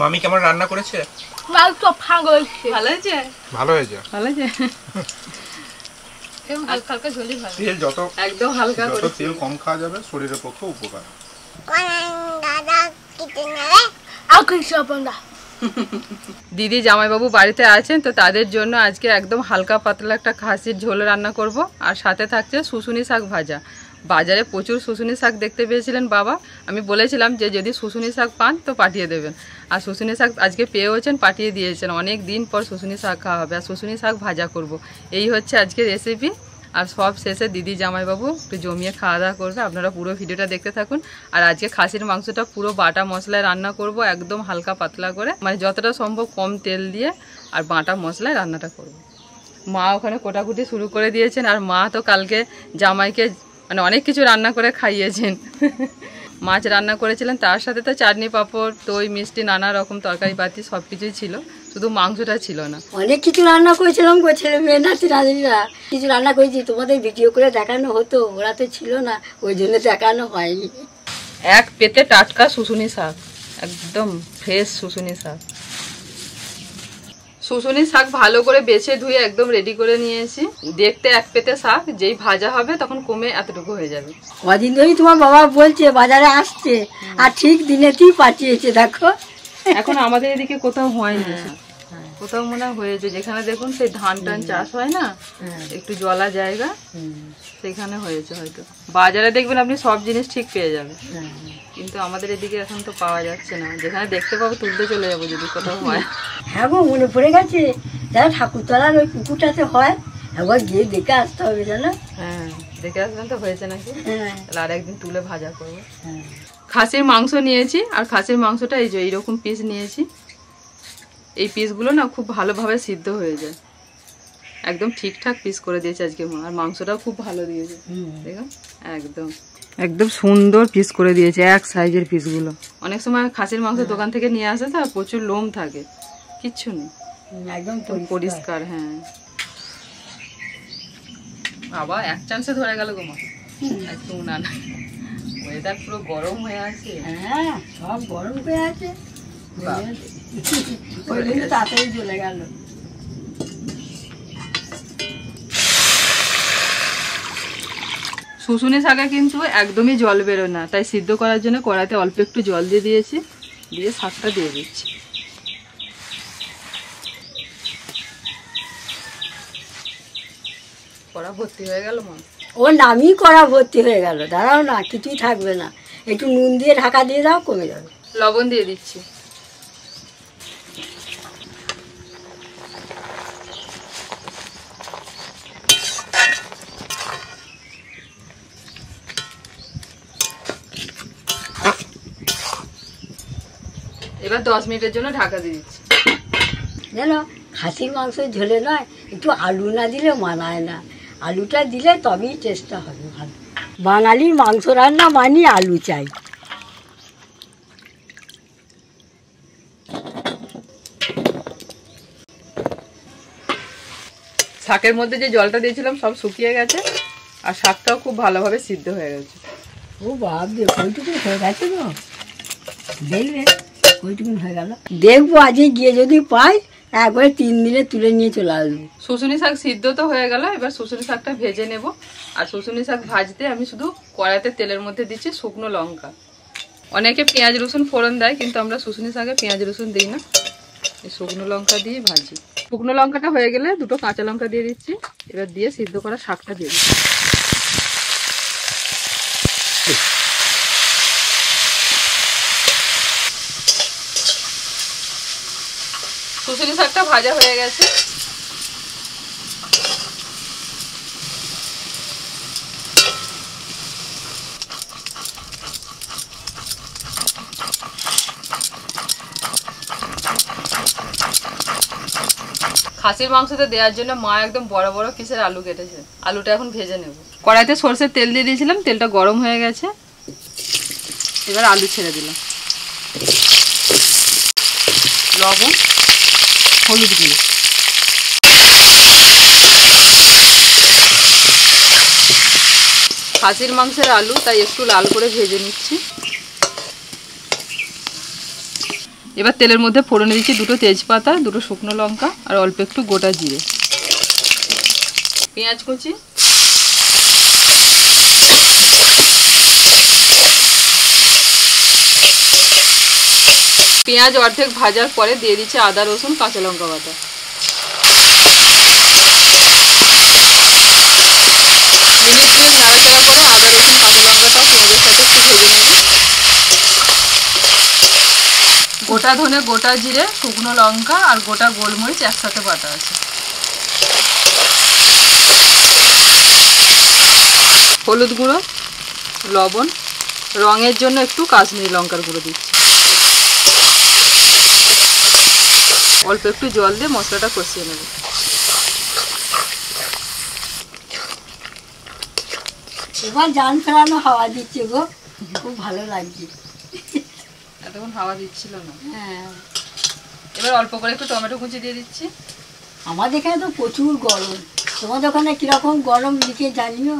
মামি কেমন রান্না করেছে? ভালো হয়েছে। ভালো হয়েছে। ভালো হয়েছে। হালকা হালকা ঝোলই ভালো। তেল যত একদম হালকা করে, যত তেল কম খাওয়া যাবে শরীরের পক্ষে উপকার। দিদি জামাইবাবু বাড়িতে আছেন, তো তাদের জন্য আজকে একদম হালকা পাতলা একটা খাসির ঝোল রান্না করব। আর সাথে থাকছে শুশুনি শাক ভাজা। বাজারে প্রচুর শুশুনি শাক দেখতে পেয়েছিলেন বাবা, আমি বলেছিলাম যে যদি শুশুনি শাক পান তো পাঠিয়ে দেবেন। আর শুশুনি শাক আজকে পেয়েওছেন, পাঠিয়ে দিয়েছেন। অনেক দিন পর শুশুনি শাক খাওয়া হবে, আর শুশুনি শাক ভাজা করব। এই হচ্ছে আজকে রেসিপি। আর সব শেষে দিদি জামাইবাবু একটু জমিয়ে খাওয়া দাওয়া করবে। আপনারা পুরো ভিডিওটা দেখতে থাকুন। আর আজকে খাসির মাংসটা পুরো বাটা মশলায় রান্না করব, একদম হালকা পাতলা করে, মানে যতটা সম্ভব কম তেল দিয়ে আর বাটা মশলায় রান্নাটা করব। মা ওখানে কোটাকুটি শুরু করে দিয়েছেন। আর মা তো কালকে জামাইকে মানে অনেক কিছু রান্না করে খাইয়েছেন। মাছ রান্না করেছিলেন, তার সাথে তো চাটনি পাঁপড় দই মিষ্টি নানা রকম তরকারি পাতি সব কিছুই ছিল, শুধু মাংসটা ছিল না। অনেক কিছু রান্না করেছিলাম গো, ছেলে মেয়ে নাতি নাতিরা কিছু রান্না করেছি, তোমাদের ভিডিও করে দেখানো হতো, ওরা তো ছিল না, ওই জন্য দেখানো হয়নি। এক পেতে টাটকা শুশুনি শাক, একদম ফ্রেশ শুশুনি শাক। শুশুনি শাক ভালো করে বেছে ধুয়ে একদম রেডি করে নিয়েছি। দেখতে এক পেতে শাক, যেই ভাজা হবে তখন কমে এতটুকু হয়ে যাবে। কদিন ধরেই তোমার বাবা বলছে বাজারে আসছে, আর ঠিক দিনেতেই পাঠিয়েছে। দেখো এখন আমাদের এদিকে কোথাও হয়নি, কোথাও মনে হয়েছে। যেখানে দেখুন সেই ধান টান চাষ হয় না, একটু জলা জায়গা, সেখানে হয়েছে হয়তো। বাজারে দেখবেন আপনি সব জিনিস ঠিক পেয়ে যাবেন, কিন্তু আমাদের এদিকে এখন তো পাওয়া যাচ্ছে না। যেখানে দেখতে পাবো তুলতে চলে যাবো যদি কোথাও হয়। হ্যাঁ গো, মনে পড়ে গেছে, যারা ঠাকুরতলার ওই পুকুরটাতে হয়, একবার গিয়ে দেখে আসতে হবে জানো। হ্যাঁ দেখে আসবেন তো হয়েছে নাকি, তাহলে আর একদিন তুলে ভাজা করবো। হ্যাঁ, খাসির মাংস নিয়েছি, আর খাসির মাংসটা এই যে এইরকম পিস নিয়েছি। এই পিসগুলো না খুব ভালোভাবে সিদ্ধ হয়ে যায়, একদম ঠিকঠাক পিস করে দিয়েছে আজকে মা। আর মাংসটাও খুব ভালো দিয়েছে, দেখুন একদম একদম সুন্দর পিস করে দিয়েছে, এক সাইজের পিসগুলো। অনেক সময় খাসির মাংস দোকান থেকে নিয়ে আসে তো প্রচুর লোম থাকে, কিচ্ছু নেই, একদম পরিষ্কার। হ্যাঁ বাবা এক চান্সে ধরে গেল গো মা, একটু না ওয়েদার পুরো গরম হয়ে আছে। হ্যাঁ সব গরম হয়ে আছে, ওই জন্য তাড়াতাড়ি চলে গেল। শুশুনি শাকে কিন্তু একদমই জল বেরোয় না, তাই সিদ্ধ করার জন্য কড়াইতে অল্প একটু জল দিয়ে দিয়েছি, দিয়ে শাকটা দিয়ে দিচ্ছি। কড়া ভর্তি হয়ে গেল মা, ও নামই করা ভর্তি হয়ে গেল। দাঁড়াও না, কিছুই থাকবে না, একটু নুন দিয়ে ঢাকা দিয়ে দাও, কমে যাবে। লবণ দিয়ে দিচ্ছি। এবার 10 মিনিটের জন্য ঢাকা দিয়ে দিচ্ছি। জানো খাসির মাংস ঝোলে নয় একটু আলু না দিলে মানায় না, আলুটা দিলে তবেই টেস্টটা হবে ভালো। বাঙালির মাংস রান্না মানি আলু চাই। শাকের মধ্যে যে জলটা দিয়েছিলাম সব শুকিয়ে গেছে, আর শাকটাও খুব ভালোভাবে সিদ্ধ হয়ে গেছে। ও বাপ রে, ওইটুকু হয়ে গেছে গো, দেখবে ওইটুকু হয়ে গেল। দেখবো আজকে গিয়ে যদি পাই একবারে 3 দিনে তুলে নিয়ে চলে আসবো। শুশুনি শাক সিদ্ধ তো হয়ে গেল, এবার শুশুনি শাকটা ভেজে নেব। আর শুশুনি শাক ভাজতে আমি শুধু কড়াইতে তেলের মধ্যে দিচ্ছি শুকনো লঙ্কা। অনেকে পেঁয়াজ রসুন ফোড়ন দেয়, কিন্তু আমরা শুশুনি শাকে পেঁয়াজ রসুন দিই না, এই শুকনো লঙ্কা দিয়ে ভাজি। শুকনো লঙ্কাটা হয়ে গেলে 2টো কাঁচা লঙ্কা দিয়ে দিচ্ছি, এবার দিয়ে সিদ্ধ করা শাকটা দিয়ে দিচ্ছি। শুশুনি শাকটা ভাজা হয়ে গেছে, খাসির মাংসতে দেওয়ার জন্য মা একদম বড় বড় পিসের আলু কেটেছে। আলুটা এখন ভেজে নেব। কড়াইতে সরষের তেল দিয়ে দিয়েছিলাম, তেলটা গরম হয়ে গেছে, এবার আলু ছেড়ে দিলাম। লবণ হলুদ গুঁড়ো, খাসির মাংসের আলু তাই একটু লাল করে ভেজে নিচ্ছি। এবার তেলের মধ্যে ফোড়নে দিচ্ছি 2টো তেজপাতা, 2টো শুকনো লঙ্কা আর অল্প একটু গোটা জিরে। পেঁয়াজ কুচি, পেঁয়াজ অর্ধেক ভাজার পরে দিয়ে দিচ্ছি আদা রসুন কাঁচা লঙ্কা বাটা। মিনিট 2 নাড়াচাড়া করে আদা রসুন কাঁচা লঙ্কাটা পেঁয়াজের সাথে একটু ভেজে নেব। গোটা ধনে, গোটা জিরে, শুকনো লঙ্কা আর গোটা গোলমরিচ একসাথে বাটা আছে। হলুদ গুঁড়ো, লবণ, রঙের জন্য একটু কাশ্মীরি লঙ্কার গুঁড়ো দিচ্ছি। অল্প একটু জল দিয়ে মশলাটা কষিয়ে নেব। এবার জান ফেরানো হাওয়া দিচ্ছে গো, খুব ভালো লাগছে। এতক্ষণ হাওয়া দিচ্ছিল না। হ্যাঁ, এবার অল্প করে একটু টমেটো কুচি দিয়ে দিচ্ছি। আমাদের এখানে তো প্রচুর গরম, তোমাদের ওখানে কিরকম গরম দিকে জানিও।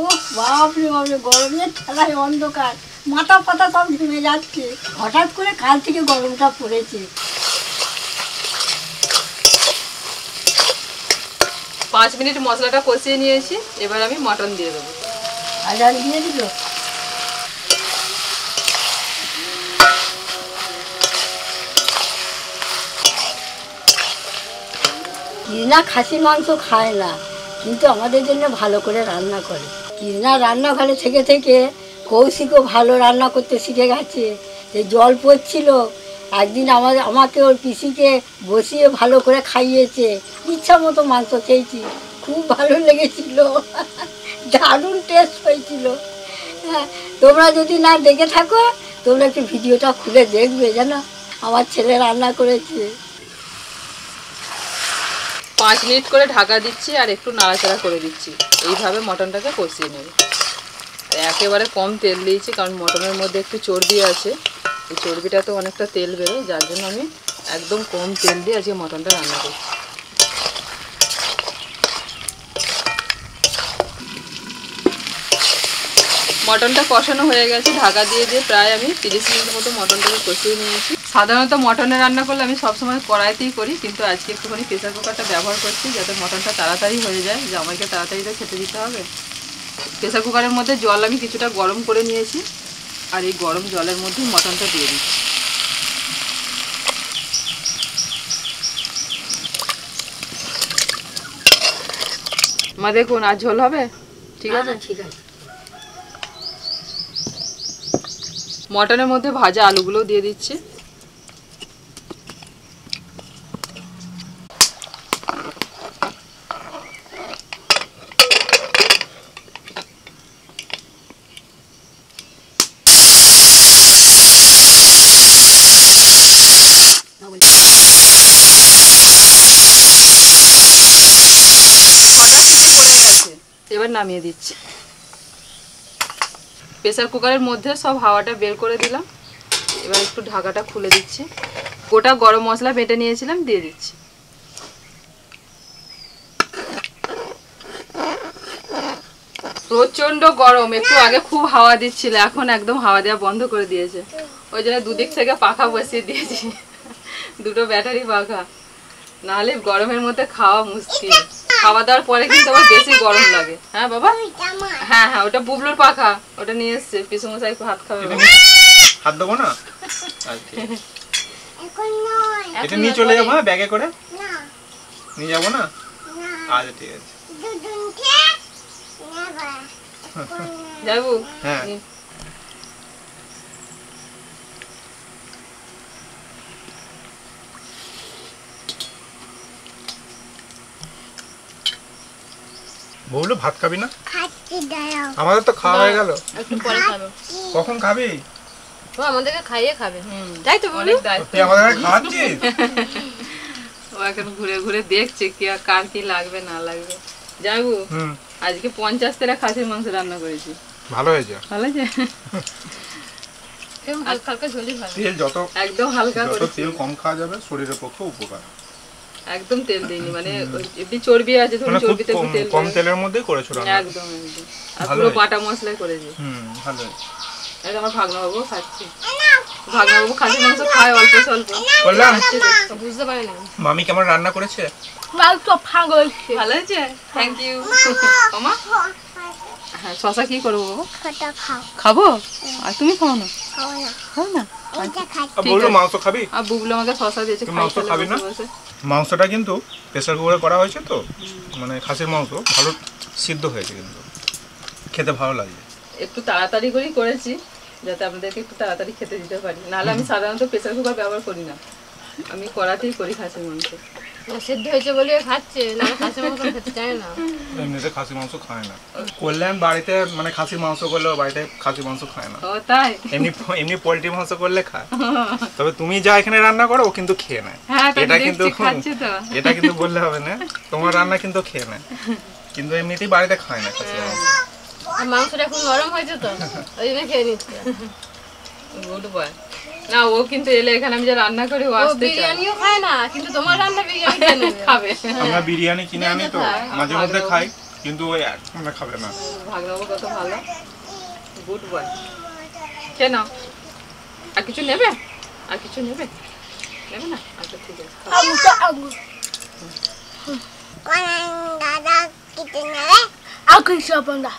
ও বাপরে বাপরে, গরমের ঠেলায় অন্ধকার, মাথা পাতা সব ঘেমে যাচ্ছে। হঠাৎ করে কাল থেকে গরমটা পড়েছে। 5 মিনিট মশলাটা কষিয়ে নিয়েছি, এবার আমি মটন দিয়ে দেবো। আজান দিয়ে দিল। কৃষ্ণা খাসির মাংস খায় না, কিন্তু আমাদের জন্য ভালো করে রান্না করে। কৃষ্ণা রান্নাঘরে থেকে থেকে কৌশিকও ভালো রান্না করতে শিখে গেছে। এই জল পড়ছিল, একদিন আমাকে ওর পিসিকে বসিয়ে ভালো করে খাইয়েছে। ইচ্ছা মতো মাংস খেয়েছি, খুব ভালো লেগেছিল, দারুণ টেস্ট হয়েছিল। হ্যাঁ, তোমরা যদি না দেখে থাকো, তোমরা একটু ভিডিওটা খুলে দেখবে, জানো আমার ছেলে রান্না করেছে। 5 মিনিট করে ঢাকা দিচ্ছি আর একটু নাড়াচাড়া করে দিচ্ছি। এইভাবে মটনটাকে কষিয়ে নেব। একেবারে কম তেল দিয়েছি, কারণ মটনের মধ্যে একটু চর্বি আছে। এই চর্বিটা তো অনেকটা তেল বেরোয়, যার জন্য আমি একদম কম তেল দিয়ে আজকে মটনটা রান্না করছি। মটনটা কষানো হয়ে গেছে, ঢাকা দিয়ে প্রায় আমি 30 মিনিট মতো মটনটাকে কষিয়ে নিয়েছি। সাধারণত মটনে রান্না করলে আমি সবসময় কড়াইতেই করি, কিন্তু আজকে একটুখানি প্রেসার কুকারটা ব্যবহার করছি, যাতে মটনটা তাড়াতাড়ি হয়ে যায়। জামাইকে তাড়াতাড়ি তো খেতে দিতে হবে। প্রেসার কুকারের মধ্যে জল আমি কিছুটা গরম করে নিয়েছি, আর এই গরম জলের মধ্যেই মটনটা দিয়ে দিচ্ছি। মা দেখুন, আর ঝোল হবে? ঠিক আছে, ঠিক আছে। মটনের মধ্যে ভাজা আলুগুলো দিয়ে দিচ্ছি। এবার নামিয়ে দিচ্ছি। প্রেসার কুকারের মধ্যে সব হাওয়াটা বের করে দিলাম। এবার একটু ঢাকাটা খুলে দিচ্ছি। গোটা গরম মশলা বেটে নিয়েছিলাম, দিয়ে দিচ্ছি। প্রচন্ড গরম, একটু আগে খুব হাওয়া দিচ্ছিল, এখন একদম হাওয়া দেওয়া বন্ধ করে দিয়েছে। ওই জন্য দুদিক থেকে পাখা বসিয়ে দিয়েছি, 2টো ব্যাটারি পাখা, নাহলে গরমের মধ্যে খাওয়া মুশকিল। খাওয়া দাওয়ার পরে কিন্তু আবার বেশি গরম লাগে। হ্যাঁ বাবা, হ্যাঁ হ্যাঁ, ওটা বুবলুর পাখা, ওটা নিয়ে এসছে। পিসুমশাই ভাত খাবে। হাত দেবো না, এটা নিয়ে চলে যাবো না ব্যাগে করে? নিয়ে যাবো না? আচ্ছা ঠিক আছে, যাবো। হ্যাঁ। বললো ভাত খাবি না? আমাদের তো খাওয়া হয়ে গেল, একটু পরে খাবো। কখন খাবি? ও আমাদেরকে খাইয়ে খাবে, তাই তো বলি। তুই আমাদের খাওয়াচ্ছিস? ও এখন ঘুরে ঘুরে দেখছে কি কার কি লাগবে না লাগবে। যাবো, আজকে 50 টাকা খাসির মাংস রান্না করেছি। ভালো হয়েছে? ভালো হয়েছে। হালকা হালকা ঝোলই ভালো। তেল যত একদম হালকা যত করে, তেল কম খাওয়া যাবে শরীরের পক্ষে উপকার। একদম তেল দেইনি, মানে এমনি চর্বি আছে, ধরুন মানে খুব চর্বিতে একটু তেল কম তেলের মধ্যেই করেছো রান্না? একদম একদম, আর পুরো বাটা মশলাই করেছি। ভালো হয়েছে। এটা আমার ভাগনা বাবু খাচ্ছে। ভাগনাবাবু খাসির মাংস খায় অল্প স্বল্প। বললাম বুঝতে পারি না। মামি কেমন রান্না করেছে? ভালো হয়েছে, থ্যাংক ইউ। মামা হ্যাঁ শশা কি করবো বাবা? খাবো। আর তুমি খাও না? খাও না? বললো মাংস খাবি? আর বুবলু আমাকে শশা দিয়েছে, তুই মাংস খাবি না? মাংসটা কিন্তু প্রেসার কুকারে করা হয়েছে তো, মানে খাসির মাংস ভালো সিদ্ধ হয়েছে, কিন্তু খেতে ভালো লাগছে। একটু তাড়াতাড়ি করেই করেছি যাতে আপনাদেরকে একটু তাড়াতাড়ি খেতে দিতে পারি, নাহলে আমি সাধারণত প্রেসার কুকার ব্যবহার করি না, আমি কড়াতেই করি খাসির মাংস। সিদ্ধ হয়েছে বলে খাচ্ছে, না খাসির মাংস খেতে চায় না। এমনিতে খাসির মাংস খায় না। কল্যাণ বাড়িতে মানে খাসির মাংস করলেও বাড়িতে খাসির মাংস খায় না। ও তাই? এমনি পোল্ট্রি মাংস করলে খায়। তবে তুমি যা এখানে রান্না করো ও কিন্তু খেয়ে নেয়। হ্যাঁ এটা কিন্তু খাচ্ছি তো। এটা কিন্তু বললে হবে না, তোমার রান্না কিন্তু খেয়ে নেয়, কিন্তু এমনিতেই বাড়িতে খায় না খাসির মাংস। আর মাংসটা এখন নরম হয়েছে তো, ওই জন্য খেয়ে নিচ্ছে। Good boy. না ও কিন্তু এলে এখানে আমি যা রান্না করি ও ও আসতে চায়। বিরিয়ানিও খায় না, কিন্তু তোমার রান্না বিরিয়ানি খেয়ে নেবে। খাবে। আমরা বিরিয়ানি কিনে আনি তো মাঝে মধ্যে খাই, কিন্তু ওই মানে খাবে না। ভাগনাবু কত ভালো, গুড বয়। কেন আর কিছু নেবে? আর কিছু নেবে? নেবে না? আচ্ছা ঠিক আছে। Con ăn đã ra kitchen này đấy. Ăn cái sập ăn đã.